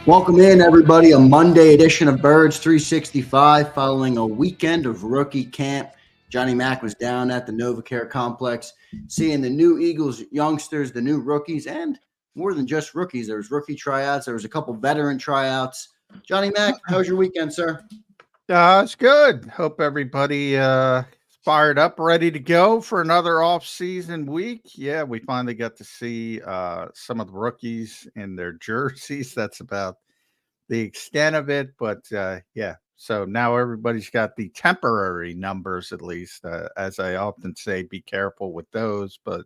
Welcome in, everybody. A Monday edition of Birds 365 following a weekend of rookie camp. Johnny Mack was down at the Novacare complex seeing the new Eagles youngsters, the new rookies, and more than just rookies. There was rookie tryouts. There was a couple veteran tryouts. Johnny Mack, how was your weekend, sir? It's good. Hope everybody fired up, ready to go for another off-season week. Yeah, we finally got to see some of the rookies in their jerseys. That's about the extent of it. But yeah, so now everybody's got the temporary numbers, at least. As I often say, be careful with those. But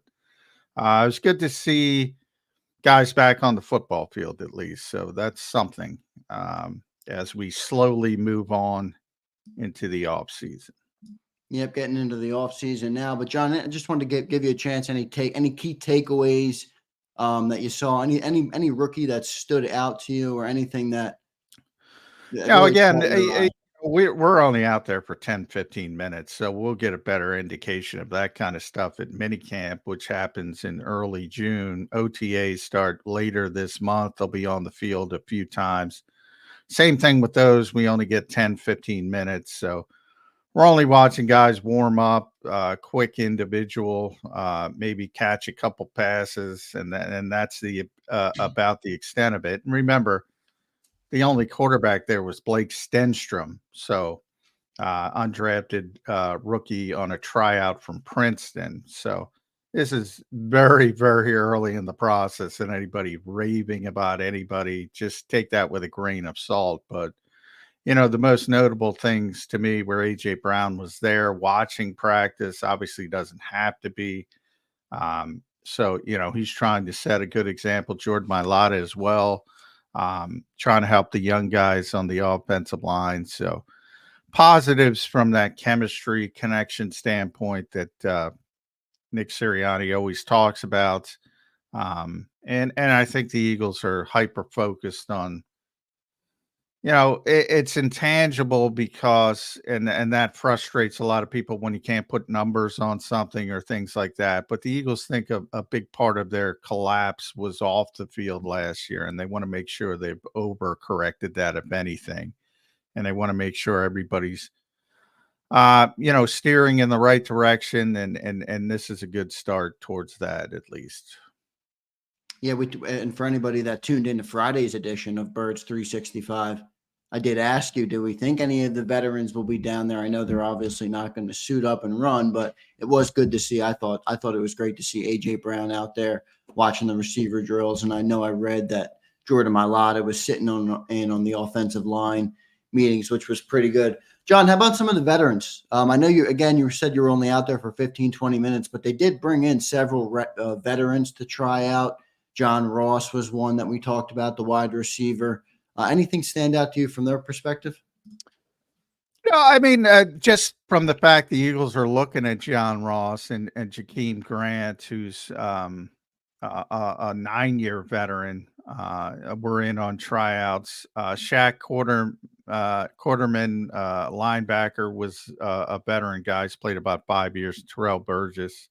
it was good to see guys back on the football field, at least. So that's something as we slowly move on into the off season. Yep, getting into the off season now. But John, I just wanted to give you a chance. Any key takeaways that you saw? Any rookie that stood out to you, or anything that Now, really again, caught your eye? we're only out there for 10, 15 minutes, so we'll get a better indication of that kind of stuff at minicamp, which happens in early June. OTAs start later this month. They'll be on the field a few times. Same thing with those. We only get 10, 15 minutes. So we're only watching guys warm up, quick individual, maybe catch a couple passes, and that's the about the extent of it. And remember, the only quarterback there was Blake Stenstrom, so undrafted rookie on a tryout from Princeton. So this is very, very early in the process, and anybody raving about anybody, just take that with a grain of salt. But the most notable things to me where AJ Brown was there watching practice. Obviously, doesn't have to be. So he's trying to set a good example. Jordan Mailata as well, trying to help the young guys on the offensive line. So positives from that chemistry connection standpoint that Nick Sirianni always talks about. And I think the Eagles are hyper focused on it's intangible because and that frustrates a lot of people when you can't put numbers on something or things like that. But the Eagles think a big part of their collapse was off the field last year, and they want to make sure they've overcorrected that, if anything. And they want to make sure everybody's steering in the right direction, and this is a good start towards that, at least. Yeah, and for anybody that tuned into Friday's edition of Birds 365, I did ask you, do we think any of the veterans will be down there? I know they're obviously not going to suit up and run, but it was good to see. I thought it was great to see AJ Brown out there watching the receiver drills, and I know I read that Jordan Mailata was sitting on the offensive line meetings, which was pretty good. John, how about some of the veterans? I know you said you were only out there for 15, 20 minutes, but they did bring in several veterans to try out. John Ross was one that we talked about, the wide receiver. Anything stand out to you from their perspective? No, I mean, just from the fact the Eagles are looking at John Ross and Jakeem Grant, who's a 9-year veteran, we're in on tryouts. Shaq Quarterman, linebacker, was a veteran guy. He's played about 5 years. Terrell Burgess,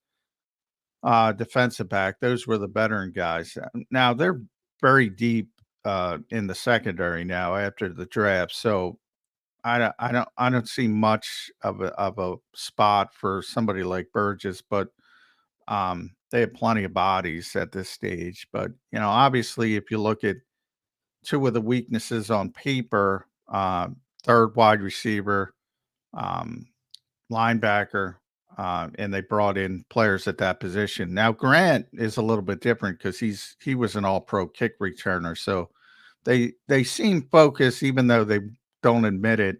defensive back. Those were the veteran guys. Now they're very deep in the secondary now after the draft. So I don't see much of a spot for somebody like Burgess, but they have plenty of bodies at this stage. But obviously, if you look at two of the weaknesses on paper, third wide receiver, um, linebacker, and they brought in players at that position. Now Grant is a little bit different because he was an All-Pro kick returner, so they seem focused, even though they don't admit it,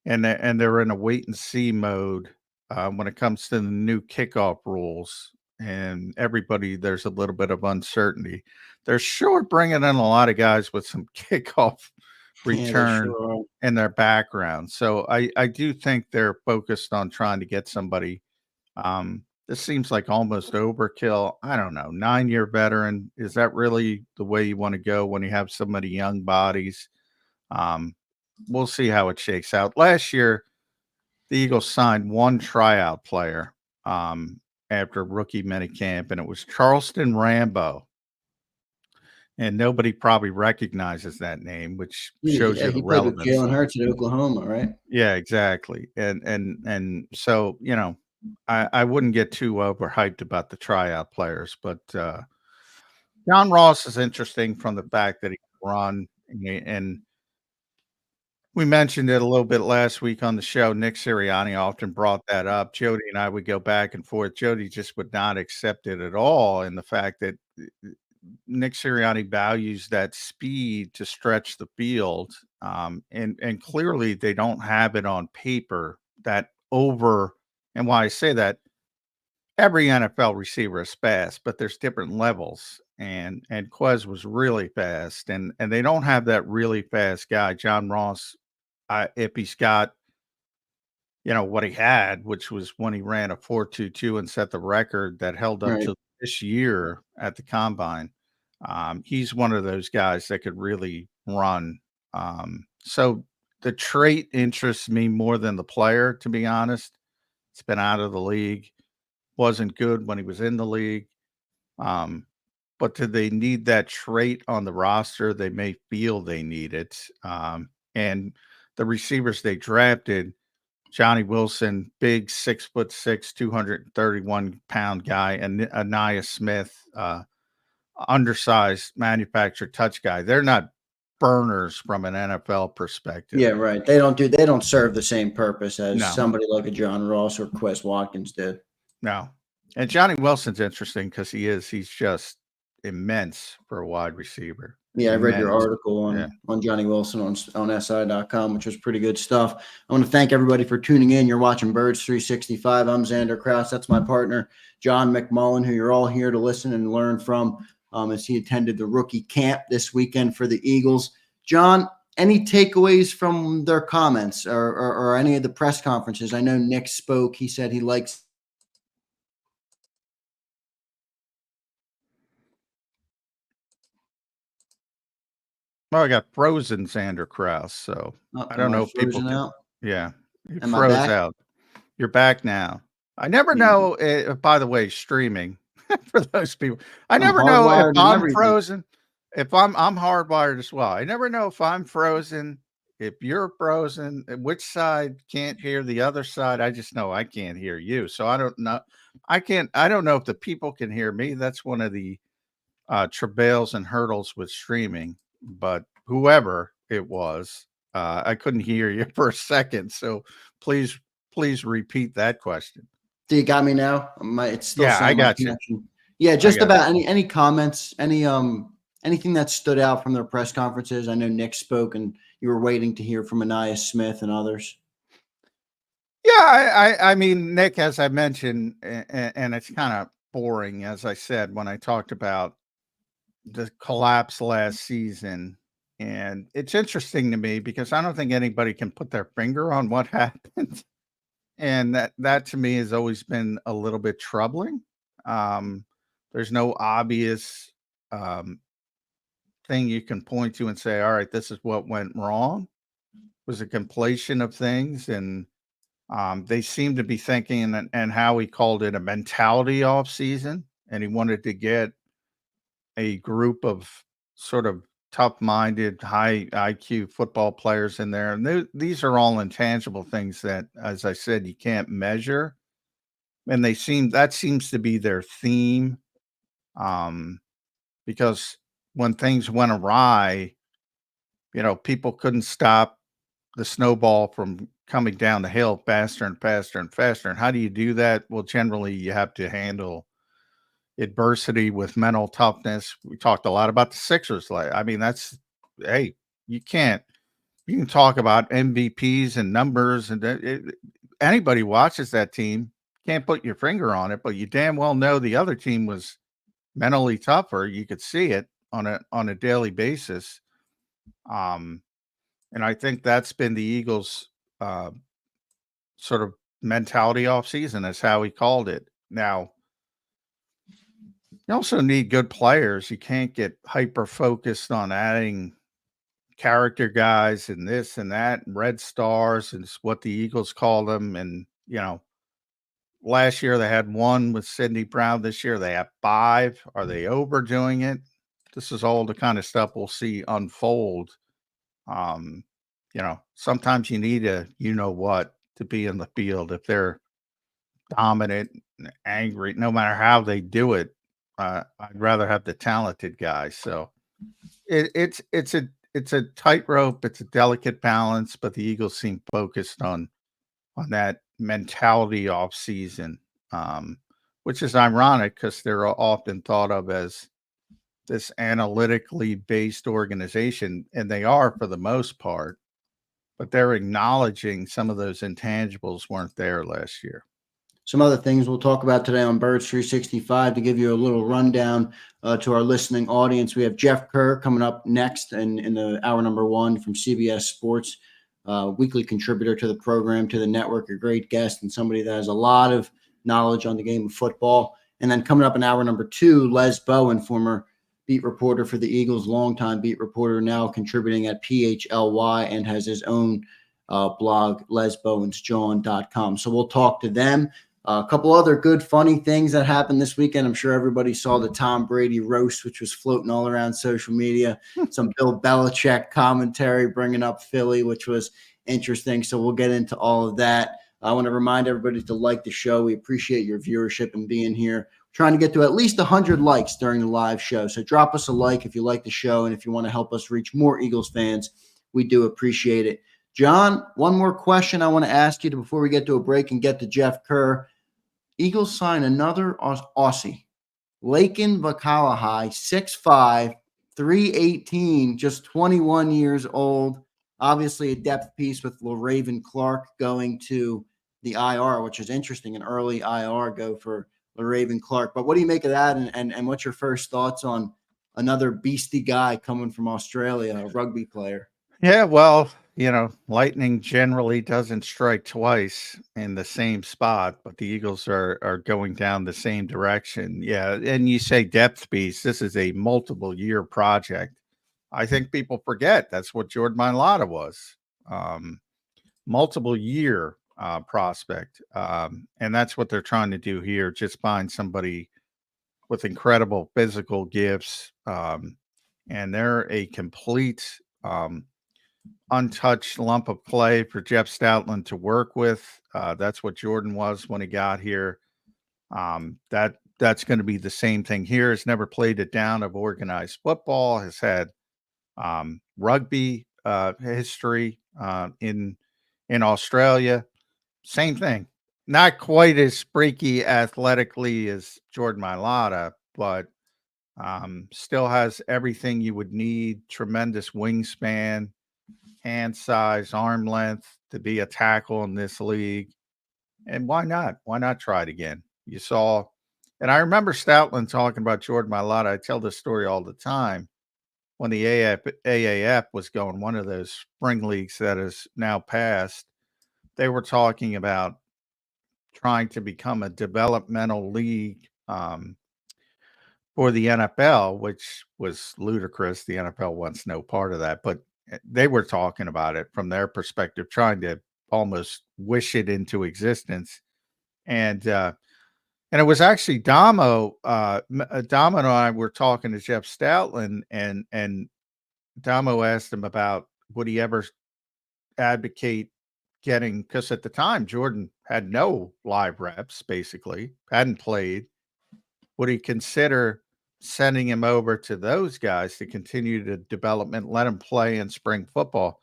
and they're in a wait and see mode when it comes to the new kickoff rules. And everybody, there's a little bit of uncertainty. They're sure bringing in a lot of guys with some kickoff Yeah, they return sure are. in their background. So I do think they're focused on trying to get somebody. This seems like almost overkill. I don't know. 9-year veteran. Is that really the way you want to go when you have so many young bodies? Um, we'll see how it shakes out. Last year, the Eagles signed one tryout player after rookie minicamp, and it was Charleston Rambo. and nobody probably recognizes that name, which shows Yeah, you the he played with relevance. Jalen Hurts at Oklahoma, right? Yeah, exactly. And so, I wouldn't get too overhyped about the tryout players, but John Ross is interesting from the fact that he can run, and we mentioned it a little bit last week on the show. Nick Sirianni often brought that up. Jody and I would go back and forth. Jody just would not accept it at all, and the fact that Nick Sirianni values that speed to stretch the field, and clearly they don't have it on paper that over. And why I say that, every NFL receiver is fast, but there's different levels. And Quez was really fast, and they don't have that really fast guy, John Ross. If he's got what he had, which was when he ran a 4.22 and set the record that held up Right. to this year at the combine. He's one of those guys that could really run. So the trait interests me more than the player, to be honest. It's been out of the league, wasn't good when he was in the league. Um, but do they need that trait on the roster? They may feel they need it. And the receivers they drafted, Johnny Wilson, big 6'6", 231-pound guy, and Anaya Smith, undersized manufactured touch guy. They're not burners from an NFL perspective. Yeah, right. They don't serve the same purpose as No, somebody like a John Ross or Quez Watkins did. no. And Johnny Wilson's interesting because he's just immense for a wide receiver. Yeah, I read your Immense. article Yeah. on Johnny Wilson on SI.com, which was pretty good stuff. I want to thank everybody for tuning in. You're watching Birds 365. I'm Xander Kraus. That's my partner, John McMullen, who you're all here to listen and learn from as he attended the rookie camp this weekend for the Eagles. John, any takeaways from their comments or any of the press conferences? I know Nick spoke. He said he likes Well, I got frozen Xander Kraus, so I am don't I know if people frozen can. out? Yeah, you Am I froze back? out. You're back now. I never Yeah. know, by the way, streaming for those people. I I'm never know if hardwired and I'm everything. frozen, if I'm hardwired as well. I never know if I'm frozen, if you're frozen, which side can't hear the other side. I just know I can't hear you. So I don't know. I don't know if the people can hear me. That's one of the travails and hurdles with streaming, but whoever it was, I couldn't hear you for a second. So please, please repeat that question. So you got me now? It's still Yeah, I saying my got you. connection. Yeah, I just got about any comments, anything that stood out from their press conferences. I know Nick spoke and you were waiting to hear from Anaya Smith and others. Yeah, I mean, Nick, as I mentioned, and it's kind of boring, as I said, when I talked about the collapse last season. And it's interesting to me because I don't think anybody can put their finger on what happened. And that to me has always been a little bit troubling. Um, there's no obvious um, thing you can point to and say, all right, this is what went wrong. It was a completion of things. And they seem to be thinking, and how he called it, a mentality off season. And he wanted to get a group of sort of tough-minded, high IQ football players in there. And these are all intangible things that, as I said, you can't measure. And that seems to be their theme. Um, because when things went awry, people couldn't stop the snowball from coming down the hill faster and faster and faster. And how do you do that? Well, generally you have to handle adversity with mental toughness. We talked a lot about the Sixers. I mean, hey, you can't, you can talk about MVPs and numbers, and anybody watches that team can't put your finger on it, but you damn well know the other team was mentally tougher. You could see it on a daily basis. Um, and I think that's been the Eagles' uh, sort of mentality off season, is how he called it. Now, you also need good players. You can't get hyper focused on adding character guys and this and that and red stars, and it's what the Eagles call them. And, last year they had one with Sidney Brown. This year they have five. Are they overdoing it? This is all the kind of stuff we'll see unfold. Sometimes you need a what to be in the field. If they're dominant and angry, no matter how they do it, I'd rather have the talented guys. So it's a tightrope. It's a delicate balance, but the Eagles seem focused on that mentality off season, which is ironic because they're often thought of as this analytically based organization, and they are for the most part, but they're acknowledging some of those intangibles weren't there last year. Some other things we'll talk about today on Birds 365 to give you a little rundown to our listening audience. We have Jeff Kerr coming up next in the hour number 1 from CBS Sports, weekly contributor to the program, to the network, a great guest and somebody that has a lot of knowledge on the game of football. And then coming up in hour number 2, Les Bowen, former beat reporter for the Eagles, longtime beat reporter, now contributing at PHLY and has his own blog, lesbowensjawn.com. So we'll talk to them. A couple other good, funny things that happened this weekend. I'm sure everybody saw the Tom Brady roast, which was floating all around social media. Some Bill Belichick commentary bringing up Philly, which was interesting. So we'll get into all of that. I want to remind everybody to like the show. We appreciate your viewership and being here. Trying to get to at least 100 likes during the live show. So drop us a like if you like the show, and if you want to help us reach more Eagles fans, we do appreciate it. John, one more question I want to ask you before we get to a break and get to Jeff Kerr. Eagles sign another Aussie, Laken Vakalahai, 6'5", 318, just 21 years old. Obviously a depth piece with LaRaven Clark going to the IR, which is interesting, an early IR go for LaRaven Clark. But what do you make of that, and what's your first thoughts on another beastie guy coming from Australia, a rugby player? Yeah, well, lightning generally doesn't strike twice in the same spot, but the Eagles are going down the same direction. Yeah, and you say depth piece. This is a multiple year project. I think people forget that's what Jordan Mailata was. Multiple year prospect. And that's what they're trying to do here. Just find somebody with incredible physical gifts. And they're a complete untouched lump of clay for Jeff Stoutland to work with. That's what Jordan was when he got here. That's going to be the same thing here. Has never played a down of organized football. Has had rugby history in Australia. Same thing. Not quite as freaky athletically as Jordan Mailata, but still has everything you would need. Tremendous wingspan, hand size, arm length to be a tackle in this league. And why not? Why not try it again? You saw, and I remember Stoutland talking about Jordan Mailata. I tell this story all the time. When the AAF was going, one of those spring leagues that is now passed, they were talking about trying to become a developmental league for the NFL, which was ludicrous. The NFL wants no part of that, but they were talking about it from their perspective, trying to almost wish it into existence. And it was actually Damo and I were talking to Jeff Stoutland, and Damo asked him about would he ever advocate getting, because at the time Jordan had no live reps, basically hadn't played. Would he consider sending him over to those guys to continue the development, let him play in spring football?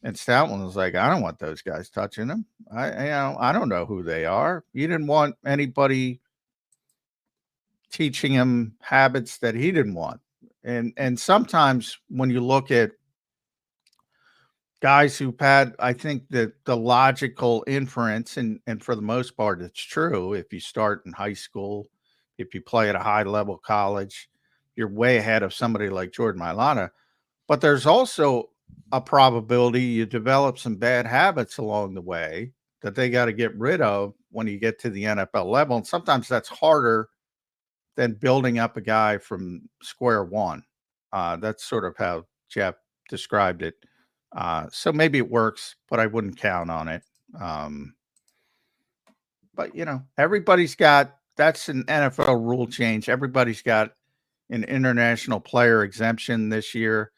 And Stoutland was like, I don't want those guys touching him. I don't know who they are. You didn't want anybody teaching him habits that he didn't want. And sometimes when you look at guys who've had, I think that the logical inference, and for the most part, it's true. If you start in high school, if you play at a high level college, you're way ahead of somebody like Jordan Mailata. But there's also a probability you develop some bad habits along the way that they got to get rid of when you get to the NFL level. And sometimes that's harder than building up a guy from square one. That's sort of how Jeff described it. So maybe it works, but I wouldn't count on it. But everybody's got, that's an NFL rule change. Everybody's got an international player exemption this year.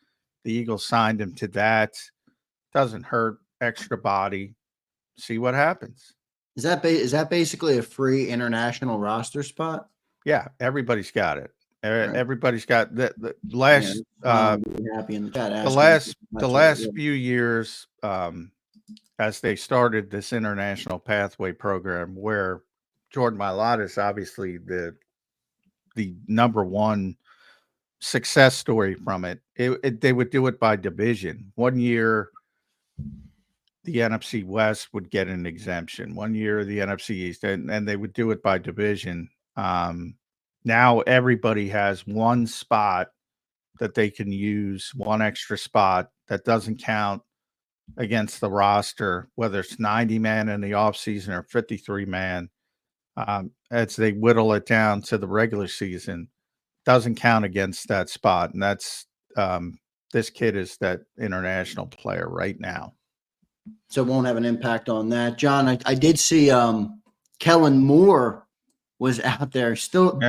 The Eagles signed him to that. Doesn't hurt, extra body. See what happens. Is that basically a free international roster spot? Yeah, everybody's got it. Right. Everybody's got the Yeah, last happy in the chat the asking last if the that's what it last was. few years, as they started this international pathway program, where Jordan Mailata is obviously the number one success story from it. They would do it by division. One year, the NFC West would get an exemption. One year, the NFC East, and they would do it by division. Now everybody has one spot that they can use, one extra spot that doesn't count against the roster, whether it's 90 man in the offseason or 53 man. As they whittle it down to the regular season, doesn't count against that spot. And that's this kid is that international player right now. So it won't have an impact on that. John, I did see Kellen Moore was out there. Still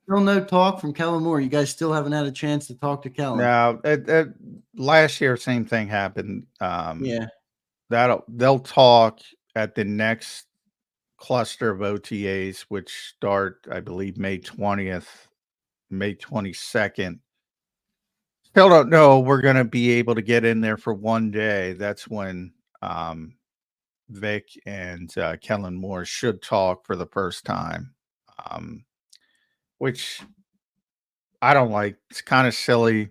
no talk from Kellen Moore. You guys still haven't had a chance to talk to Kellen. Now, last year, same thing happened. Yeah. They'll talk at the next cluster of OTAs, which start, I believe, May 20th, May 22nd. Still don't know. We're going to be able to get in there for one day. That's when Vic and Kellen Moore should talk for the first time, which I don't like. It's kind of silly.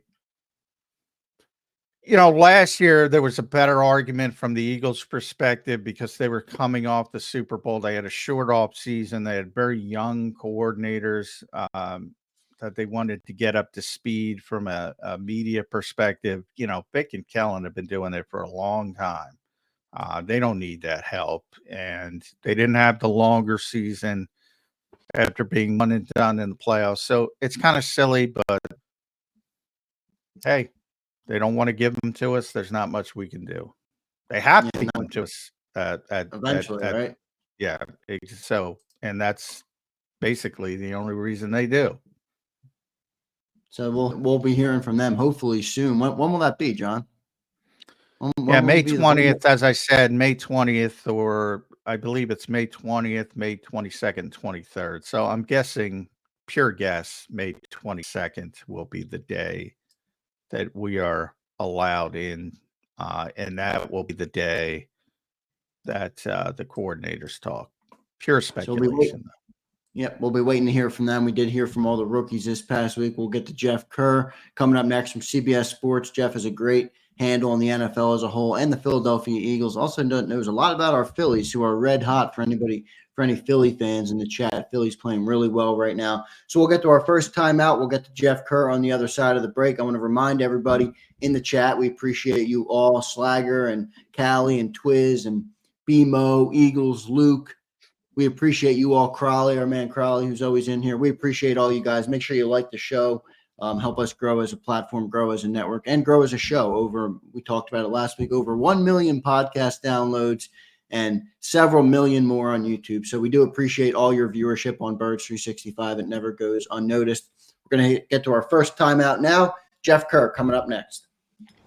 Last year there was a better argument from the Eagles' perspective because they were coming off the Super Bowl. They had a short off season. They had very young coordinators that they wanted to get up to speed from a media perspective. Vic and Kellen have been doing it for a long time. They don't need that help. And they didn't have the longer season after being one and done in the playoffs. So it's kind of silly, but hey, they don't want to give them to us. There's not much we can do. They have to give them to us Eventually, right? Yeah. So, and that's basically the only reason they do. So we'll be hearing from them hopefully soon. When will that be, John? Yeah, May 20th, as I said, May 20th, or I believe it's May 20th, May 22nd, 23rd. So I'm guessing, pure guess, May 22nd will be the day that we are allowed in, and that will be the day that the coordinators talk. Pure speculation. Yep, we'll be waiting to hear from them. We did hear from all the rookies this past week. We'll get to Jeff Kerr coming up next from CBS Sports. Jeff has a great handle on the NFL as a whole and the Philadelphia Eagles. Also knows a lot about our Phillies, who are red hot for any Philly fans in the chat. Philly's playing really well right now. So we'll get to our first timeout. We'll get to Jeff Kerr on the other side of the break. I want to remind everybody in the chat, we appreciate you all, Slagger and Callie and Twiz and BMO, Eagles, Luke. We appreciate you all, Crowley, our man Crowley, who's always in here. We appreciate all you guys. Make sure you like the show. Help us grow as a platform, grow as a network, and grow as a show. We talked about it last week, over 1 million podcast downloads and several million more on YouTube. So we do appreciate all your viewership on Birds 365. It never goes unnoticed. We're going to get to our first timeout now. Jeff Kerr coming up next.